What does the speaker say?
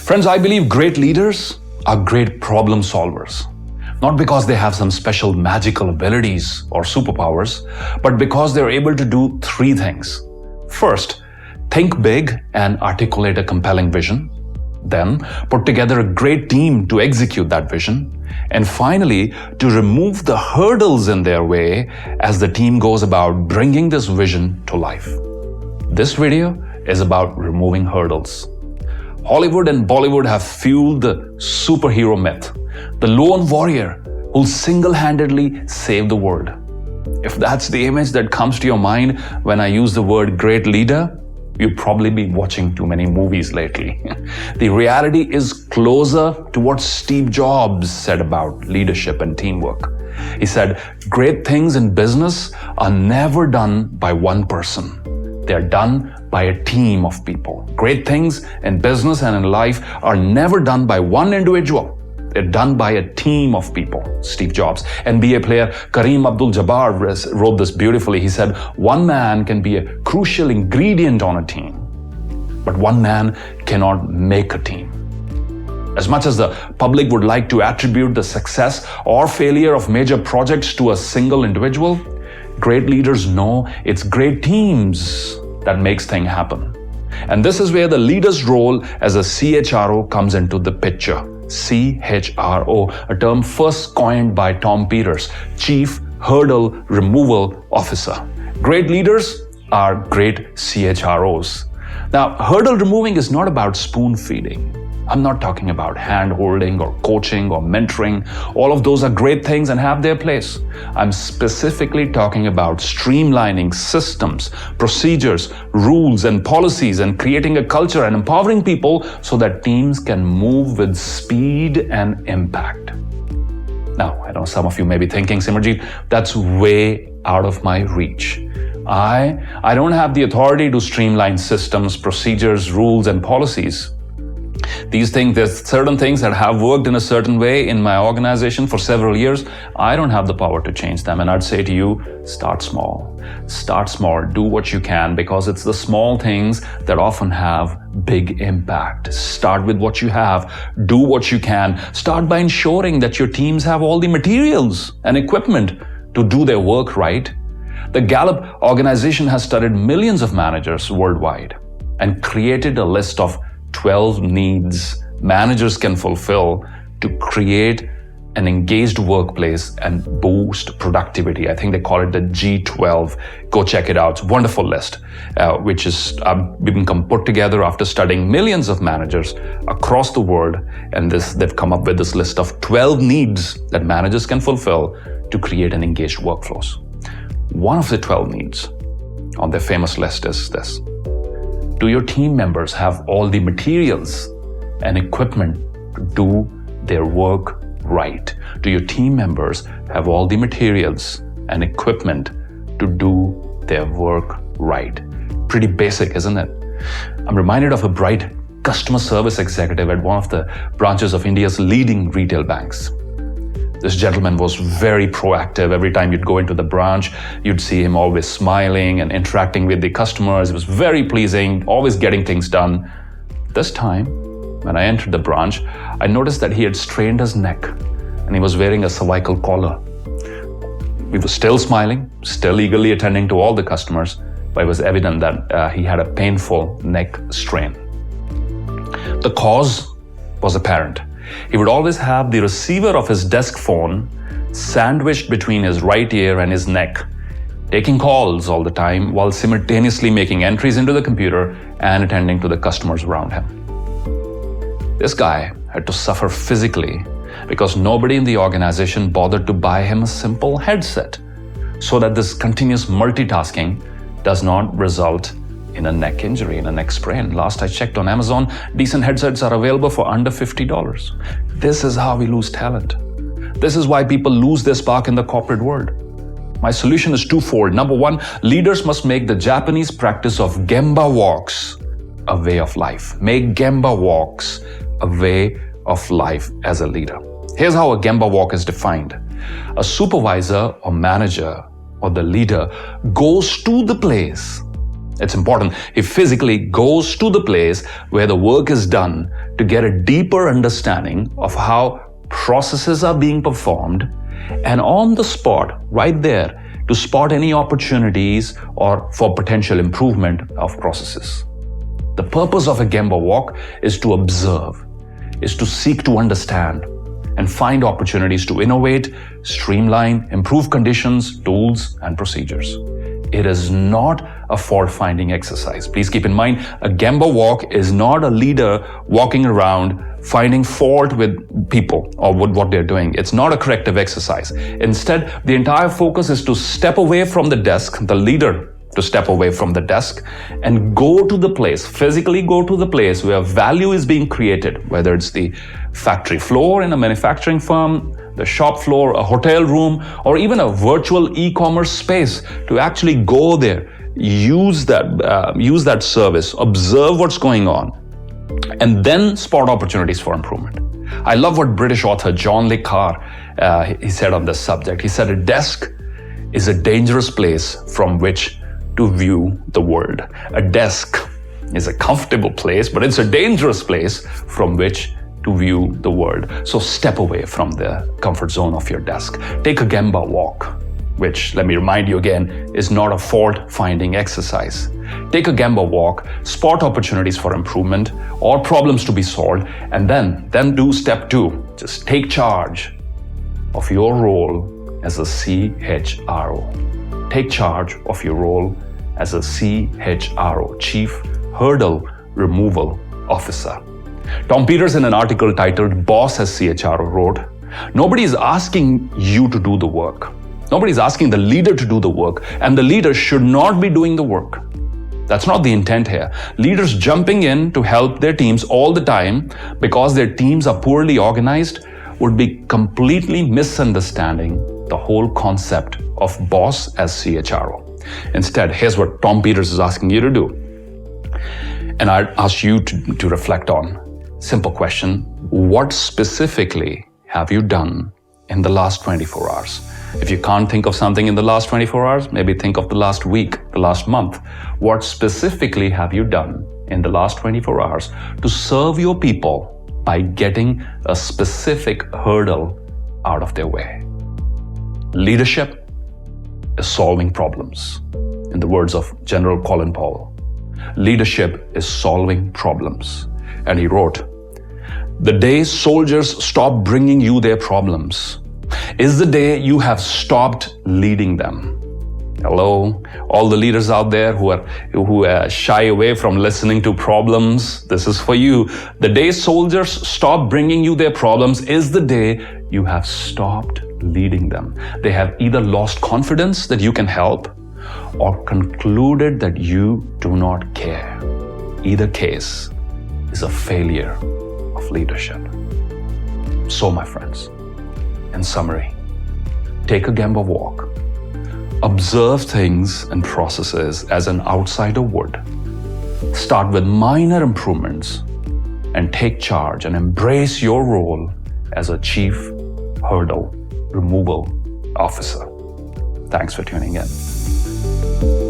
Friends, I believe great leaders are great problem solvers. Not because they have some special magical abilities or superpowers, but because they're able to do three things. First, think big and articulate a compelling vision. Then, put together a great team to execute that vision. And finally, to remove the hurdles in their way as the team goes about bringing this vision to life. This video is about removing hurdles. Hollywood and Bollywood have fueled the superhero myth, the lone warrior who'll single-handedly save the world. If that's the image that comes to your mind when I use the word great leader, you've probably been watching too many movies lately. The reality is closer to what Steve Jobs said about leadership and teamwork. He said, great things in business are never done by one person. They're done by a team of people. Great things in business and in life are never done by one individual. They're done by a team of people. Steve Jobs. NBA player Kareem Abdul-Jabbar wrote this beautifully. He said, one man can be a crucial ingredient on a team, but one man cannot make a team. As much as the public would like to attribute the success or failure of major projects to a single individual, great leaders know it's great teams that makes things happen. And this is where the leader's role as a CHRO comes into the picture. CHRO, a term first coined by Tom Peters, Chief Hurdle Removal Officer. Great leaders are great CHROs. Now, hurdle removing is not about spoon feeding. I'm not talking about hand-holding or coaching or mentoring. All of those are great things and have their place. I'm specifically talking about streamlining systems, procedures, rules, and policies and creating a culture and empowering people so that teams can move with speed and impact. Now, I know some of you may be thinking, Simarjeet, that's way out of my reach. I don't have the authority to streamline systems, procedures, rules, and policies. There's certain things that have worked in a certain way in my organization for several years. I don't have the power to change them. And I'd say to you, start small. Start small. Do what you can, because it's the small things that often have big impact. Start with what you have. Do what you can. Start by ensuring that your teams have all the materials and equipment to do their work right. The Gallup organization has studied millions of managers worldwide and created a list of 12 needs managers can fulfill to create an engaged workplace and boost productivity. I think they call it the G12. Go check it out. It's a wonderful list, which is been put together after studying millions of managers across the world. And they've come up with this list of 12 needs that managers can fulfill to create an engaged workforce. One of the 12 needs on their famous list is this. Do your team members have all the materials and equipment to do their work right? Do your team members have all the materials and equipment to do their work right? Pretty basic, isn't it? I'm reminded of a bright customer service executive at one of the branches of India's leading retail banks. This gentleman was very proactive. Every time you'd go into the branch, you'd see him always smiling and interacting with the customers. It was very pleasing, always getting things done. This time, when I entered the branch, I noticed that he had strained his neck and he was wearing a cervical collar. He was still smiling, still eagerly attending to all the customers, but it was evident that he had a painful neck strain. The cause was apparent. He would always have the receiver of his desk phone sandwiched between his right ear and his neck, taking calls all the time while simultaneously making entries into the computer and attending to the customers around him. This guy had to suffer physically because nobody in the organization bothered to buy him a simple headset so that this continuous multitasking does not result in a neck injury, in a neck sprain. Last I checked on Amazon, decent headsets are available for under $50. This is how we lose talent. This is why people lose their spark in the corporate world. My solution is twofold. Number one, leaders must make the Japanese practice of Gemba walks a way of life. Make Gemba walks a way of life as a leader. Here's how a Gemba walk is defined. A supervisor or manager or the leader goes to the place It's important. He physically goes to the place where the work is done to get a deeper understanding of how processes are being performed, and on the spot, right there, to spot any opportunities or for potential improvement of processes. The purpose of a Gemba walk is to observe, is to seek to understand and find opportunities to innovate, streamline, improve conditions, tools, and procedures. It is not a fault-finding exercise. Please keep in mind, a Gemba walk is not a leader walking around finding fault with people or with what they're doing. It's not a corrective exercise. Instead, the entire focus is to step away from the desk, the leader to step away from the desk and go to the place, physically go to the place where value is being created, whether it's the factory floor in a manufacturing firm, the shop floor, a hotel room, or even a virtual e-commerce space, to actually go there, use that service, observe what's going on, and then spot opportunities for improvement. I love what British author John Le Carre he said on this subject. He said, a desk is a dangerous place from which to view the world. A desk is a comfortable place, but it's a dangerous place from which to view the world. So step away from the comfort zone of your desk. Take a Gemba walk, which, let me remind you again, is not a fault-finding exercise. Take a Gemba walk, spot opportunities for improvement or problems to be solved, and then do step 2. Just take charge of your role as a CHRO. Take charge of your role as a CHRO, Chief Hurdle Removal Officer. Tom Peters, in an article titled Boss as CHRO, wrote, "Nobody is asking you to do the work. Nobody is asking the leader to do the work, and the leader should not be doing the work. That's not the intent here. Leaders jumping in to help their teams all the time because their teams are poorly organized would be completely misunderstanding the whole concept of boss as CHRO. Instead, here's what Tom Peters is asking you to do. And I'd ask you to reflect on. Simple question: what specifically have you done in the last 24 hours? If you can't think of something in the last 24 hours, maybe think of the last week, the last month. What specifically have you done in the last 24 hours to serve your people by getting a specific hurdle out of their way? Leadership is solving problems. In the words of General Colin Powell, leadership is solving problems. And he wrote, "The day soldiers stop bringing you their problems is the day you have stopped leading them." Hello, all the leaders out there who shy away from listening to problems, this is for you. The day soldiers stop bringing you their problems is the day you have stopped leading them. They have either lost confidence that you can help or concluded that you do not care. Either case is a failure of leadership. So, my friends, in summary, take a Gemba walk. Observe things and processes as an outsider would. Start with minor improvements and take charge and embrace your role as a Chief Hurdle Removal Officer. Thanks for tuning in.